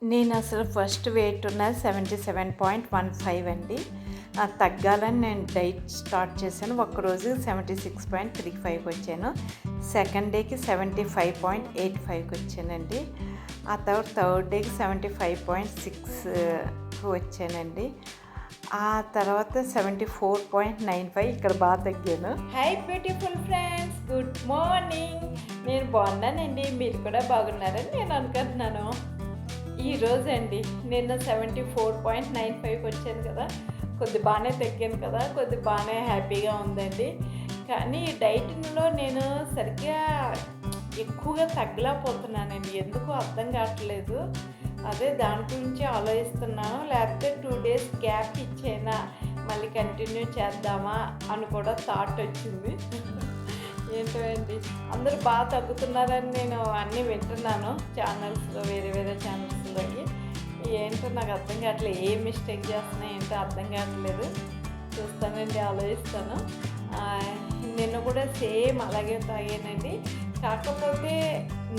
నేను అసలు first wait ఉన్నది 77.15 అండి. తగ్గాలని నేను డైట్ స్టార్ట్ చేశాను. ఒక్కరోజు 76.35కి వచ్చాను. సెకండ్ డేకి 75.85కి వచ్చానండి. ఆ తర్వాత థర్డ్ డేకి 75.6కి వచ్చానండి. ఆ తర్వాత 74.95 ఇక్కడ బాగా తగ్గాను. Hi beautiful friends, good morning. నేను బాగున్నానండి, మీరు కూడా బాగున్నారని నేను అనుకుంటున్నాను. ఈరోజు అండి నిన్న 74.95కి వచ్చాను కదా, కొద్ది బాగానే తగ్గాను కదా, కొద్ది బాగానే హ్యాపీగా ఉందండి. కానీ ఈ డైటింగ్లో నేను సరిగ్గా ఎక్కువగా తగ్గలేకపోతున్నానండి, ఎందుకు అర్థం కావట్లేదు. అదే దాని గురించి ఆలోచిస్తున్నాను. లేకపోతే 2 days గ్యాప్ ఇచ్చేనా, మళ్ళీ కంటిన్యూ చేద్దామా అని కూడా థాట్ వచ్చింది. ఏంటో అండి, అందరూ బాగా తగ్గుతున్నారని నేను అన్నీ వింటున్నాను ఛానల్స్లో, వేరే వేరే ఛానల్స్లోకి. ఏంటో నాకు అర్థం కావట్లేదు, ఏ మిస్టేక్ చేస్తున్నా ఏంటో అర్థం కావట్లేదు. చూస్తానండి, ఆలోచిస్తాను. నిన్న కూడా సేమ్ అలాగే తాగానండి. కాకపోతే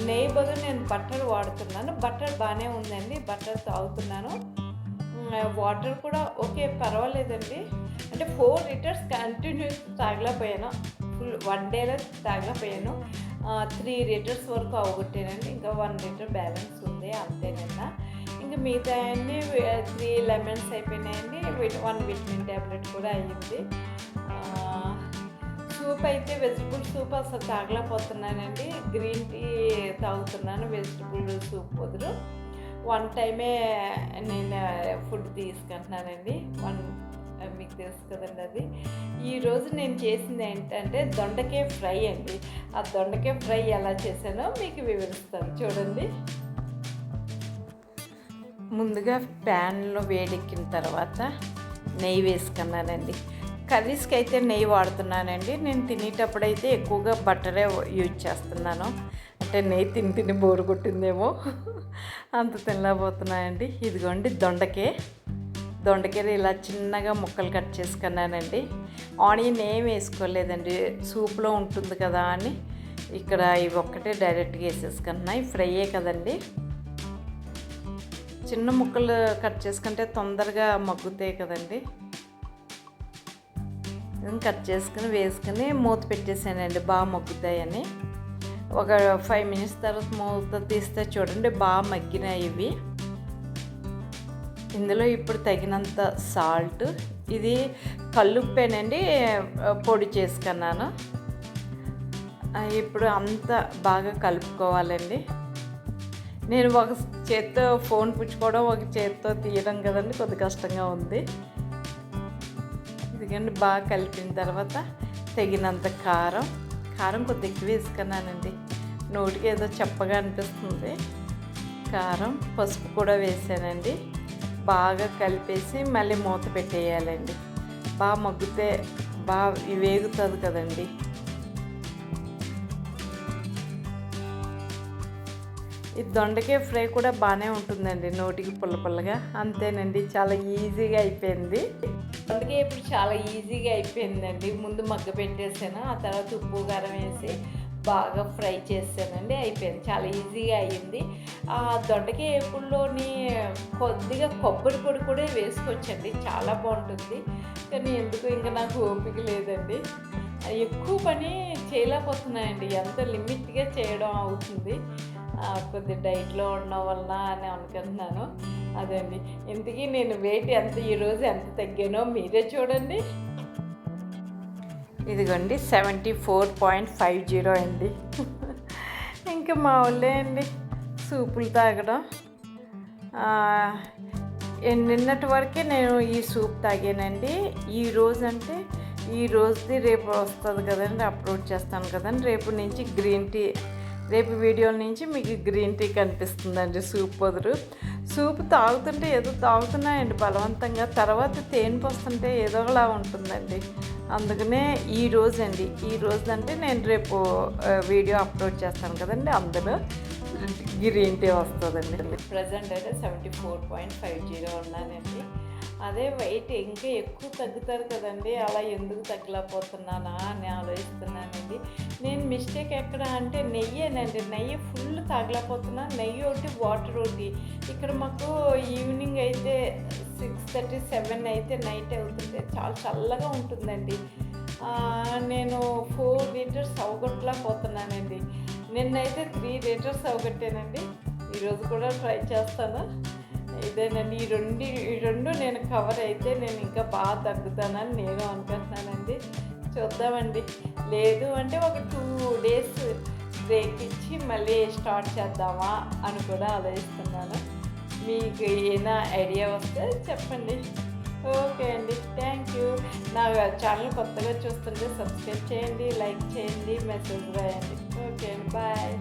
నెయ్యి బదులు నేను బటర్ వాడుతున్నాను. బటర్ బాగానే ఉందండి, బటర్ తాగుతున్నాను. వాటర్ కూడా ఓకే, పర్వాలేదండి. అంటే 4 liters కంటిన్యూస్ తాగలేకపోయాను, ఫుల్ 1 dayలో తాగలేకపోయాను. 3 liters వరకు అవగొట్టానండి. ఇంకా 1 liter బ్యాలెన్స్ ఉంది అంతేనన్నా. ఇంకా మిగతా అన్నీ 3 lemons అయిపోయినాయండి. 1 vitamin ట్యాబ్లెట్ కూడా అయ్యింది. సూప్ అయితే వెజిటబుల్ సూప్ అసలు తాగలేకపోతున్నానండి. గ్రీన్ టీ తాగుతున్నాను వెజిటబుల్ సూప్ బదులు. 1 టైమే నేను ఫుడ్ తీసుకుంటున్నానండి. మీకు తెలుసు కదండి అది. ఈరోజు నేను చేసింది ఏంటంటే దొండకాయ ఫ్రై అండి. ఆ దొండకాయ ఫ్రై ఎలా చేశానో మీకు వివరిస్తాను, చూడండి. ముందుగా ప్యాన్లో వేడెక్కిన తర్వాత నెయ్యి వేసుకున్నానండి. కర్రీస్కి అయితే నెయ్యి వాడుతున్నానండి. నేను తినేటప్పుడైతే ఎక్కువగా బట్టరే యూజ్ చేస్తున్నాను. అంటే నెయ్యి తిని బోరు కొట్టిందేమో అంత తినలేకపోతున్నానండి. ఇదిగోండి దొండకాయ ఇలా చిన్నగా ముక్కలు కట్ చేసుకున్నానండి. ఆనియన్ ఏం వేసుకోలేదండి, సూప్లో ఉంటుంది కదా అని ఇక్కడ ఇవి ఒక్కటే డైరెక్ట్గా వేసేసుకున్నాయి. ఫ్రైయే కదండి, చిన్న ముక్కలు కట్ చేసుకుంటే తొందరగా మగ్గుతాయి కదండి. కట్ చేసుకుని వేసుకుని మూత పెట్టేసానండి, బాగా మగ్గుతాయని. ఒక 5 minutes తర్వాత మూత తీస్తే చూడండి బాగా మగ్గినాయి ఇవి. ఇందులో ఇప్పుడు తగినంత సాల్ట్, ఇది కల్లుప్పేనండి, పొడి చేసుకున్నాను. ఇప్పుడు అంతా బాగా కలుపుకోవాలండి. నేను ఒక చేత్తో ఫోన్ పుచ్చుకోవడం, ఒక చేత్తో తీయడం కదండి, కొద్ది కష్టంగా ఉంది. ఎందుకంటే బాగా కలిపిన తర్వాత తగినంత కారం కొద్ది ఎక్కువ వేసుకున్నానండి. నోటికి ఏదో చెప్పగా అనిపిస్తుంది. కారం, పసుపు కూడా వేసానండి. బాగా కలిపేసి మళ్ళీ మూత పెట్టేయాలండి. బాగా మగ్గితే బాగా వేగుతుంది కదండి. ఈ దొండకాయ ఫ్రై కూడా బాగానే ఉంటుందండి, నోటికి పుల్లగా. అంతేనండి, చాలా ఈజీగా అయిపోయింది. దొండకాయ ఇప్పుడు చాలా ఈజీగా అయిపోయిందండి. ముందు మగ్గ పెట్టేసాను, ఆ తర్వాత ఉప్పు కారం వేసి బాగా ఫ్రై చేసానండి, అయిపోయింది. చాలా ఈజీగా అయ్యింది. ఆ దొండకాయ వేపుల్లోని కొద్దిగా కొబ్బరి పొడి కూడా వేసుకోవచ్చండి, చాలా బాగుంటుంది. కానీ ఎందుకు ఇంకా నాకు ఓపిక లేదండి, ఎక్కువ పని చేయలేకపోతున్నానండి. ఎంత లిమిట్గా చేయడం అవుతుంది, కొద్ది డైట్లో ఉండడం వలన అని అనుకుంటున్నాను. అదండి, ఇంతకీ నేను వెయిట్ ఈరోజు ఎంత తగ్గానో మీరే చూడండి. ఇదిగోండి 74.50 అండి. ఇంకా మామూలే అండి సూపులు తాగడం. నిన్నటి వరకే నేను ఈ సూప్ తాగానండి. ఈరోజు అంటే ఈ రోజుది రేపు వస్తుంది కదండి, అప్లోడ్ చేస్తాను కదండి. రేపు నుంచి గ్రీన్ టీ, రేపు వీడియోల నుంచి మీకు గ్రీన్ టీ కనిపిస్తుందండి. సూప్ బదులు సూప్ తాగుతుంటే ఏదో తాగుతున్నాయండి బలవంతంగా, తర్వాత తేనె పోస్తుంటే ఏదోలా ఉంటుందండి. అందుకనే ఈ రోజు అంటే నేను రేపు వీడియో అప్లోడ్ చేస్తాను కదండి, అందులో గ్రీన్ టీ వస్తుందండి. ప్రజెంట్ అయితే 74.50 ఉన్నానండి. అదే వెయిట్ ఇంకా ఎక్కువ తగ్గుతారు కదండి, అలా ఎందుకు తగ్గలేకపోతున్నానా అని ఆలోచిస్తున్నానండి. నేను మిస్టేక్ ఎక్కడ అంటే నెయ్యేనండి. నెయ్యి ఫుల్ తగలపోతున్నా. నెయ్యి ఒకటి, వాటర్ ఒకటి. ఇక్కడ మాకు ఈవినింగ్ అయితే 6:30, 7 అయితే నైట్ అవుతుంది. చాలా చల్లగా ఉంటుందండి. నేను 4 లీటర్స్ అవగొట్టలేకపోతున్నానండి. నిన్నైతే 3 లీటర్స్ అవగొట్టానండి. ఈరోజు కూడా ట్రై చేస్తాను. ఇదేనండి, ఈ రెండు నేను కవర్ అయితే నేను ఇంకా బాగా తగ్గుతానని నేను అనుకుంటున్నానండి. చూద్దామండి. లేదు అంటే ఒక 2 డేస్ బ్రేక్ ఇచ్చి మళ్ళీ స్టార్ట్ చేద్దామా అని కూడా ఆలోచిస్తున్నాను. మీకు ఏమైనా ఐడియా వస్తే చెప్పండి. ఓకే అండి, థ్యాంక్ యూ. నా ఛానల్ కొత్తగా చూస్తుంటే సబ్స్క్రైబ్ చేయండి, లైక్ చేయండి, మెసేజ్ రాయండి. ఓకే అండి, బాయ్.